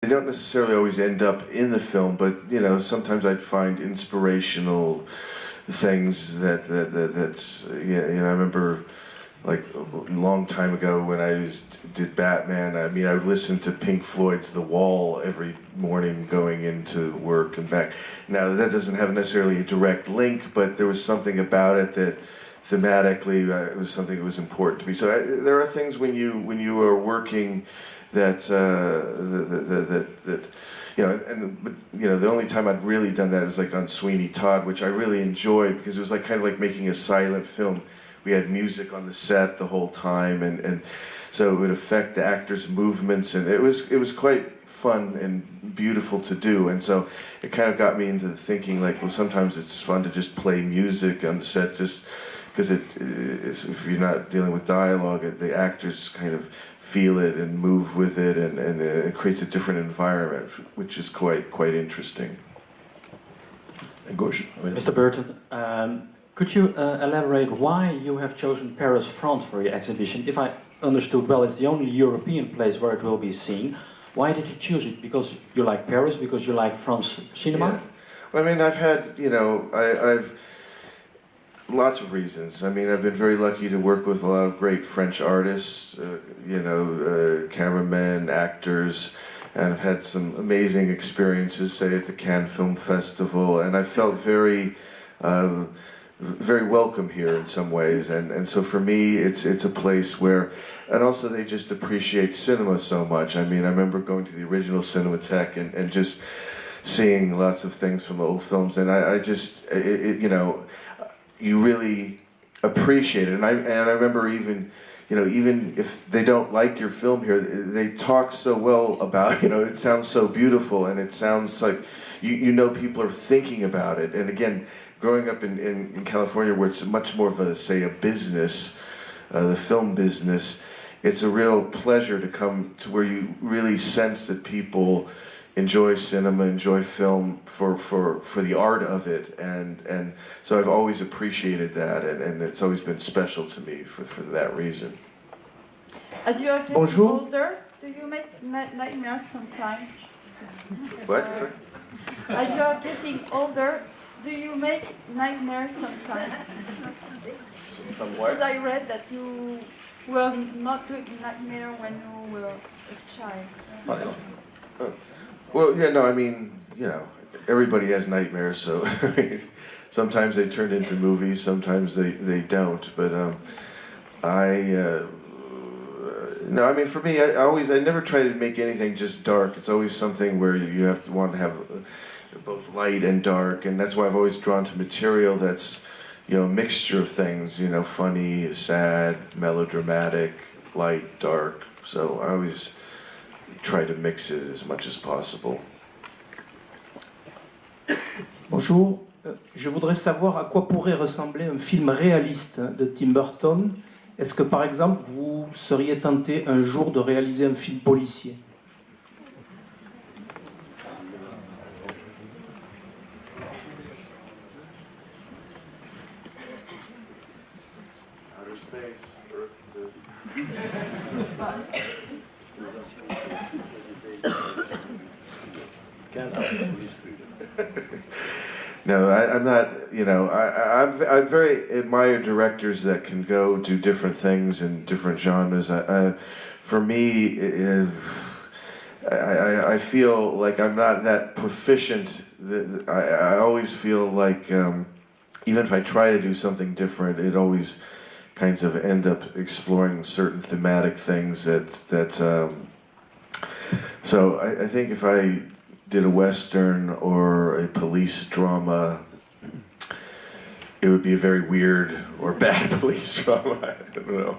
They don't necessarily always end up in the film, but you know, sometimes I'd find inspirational things that yeah, you know, I remember like a long time ago when did Batman. I mean, I would listen to Pink Floyd's The Wall every morning going into work and back. Now that doesn't have necessarily a direct link, but there was something about it that thematically it was something that was important to me. So there are things when you are working that you know, but you know, the only time I'd really done that was like on Sweeney Todd, which I really enjoyed because it was like kind of like making a silent film. We had music on the set the whole time, and so it would affect the actors' movements, and it was quite fun and beautiful to do. And so it kind of got me into thinking like, well, sometimes it's fun to just play music on the set, just because if you're not dealing with dialogue, the actors kind of feel it and move with it, and it creates a different environment, which is quite interesting. Mr. Burton, could you elaborate why you have chosen Paris, France for your exhibition? If I understood well, it's the only European place where it will be seen. Why did you choose it? Because you like Paris? Because you like French cinema? Yeah. Well, I mean, I've had, you know, I've lots of reasons. I mean, I've been very lucky to work with a lot of great French artists, you know, cameramen, actors, and I've had some amazing experiences, say, at the Cannes Film Festival, and I felt very welcome here in some ways, and so for me, it's a place where, and also they just appreciate cinema so much. I mean, I remember going to the original Cinematheque and just seeing lots of things from the old films, and I just, you know, you really appreciate it, and I remember even, you know, even if they don't like your film here, they talk so well about, you know, it sounds so beautiful, and it sounds like, you know, people are thinking about it. And again, growing up in California, where it's much more of a, say, a business, the film business, it's a real pleasure to come to where you really sense that people enjoy cinema, enjoy film for the art of it, and so I've always appreciated that, and it's always been special to me for that reason. As you are getting older, do you make nightmares sometimes? What? Sorry? As you are getting older, do you make nightmares sometimes? From what? Because I read that you were not doing nightmare when you were a child. Oh. Well, yeah, no, I mean, you know, everybody has nightmares, so I mean, sometimes they turn into movies, sometimes they don't, but no, I mean, for me, I never try to make anything just dark. It's always something where you have to want to have both light and dark, and that's why I've always drawn to material that's, you know, a mixture of things, you know, funny, sad, melodramatic, light, dark. So I always try to mix it as much as possible. Bonjour, je voudrais savoir à quoi pourrait ressembler un film réaliste de Tim Burton. Est-ce que par exemple vous seriez tenté un jour de réaliser un film policier? Outer space, Earth to... No, I'm not, you know, I very admire directors that can go do different things in different genres. For me, I feel like I'm not that proficient. I always feel like even if I try to do something different, it always kinds of end up exploring certain thematic things so I think if I did a Western or a police drama, it would be a very weird or bad police drama. I don't know.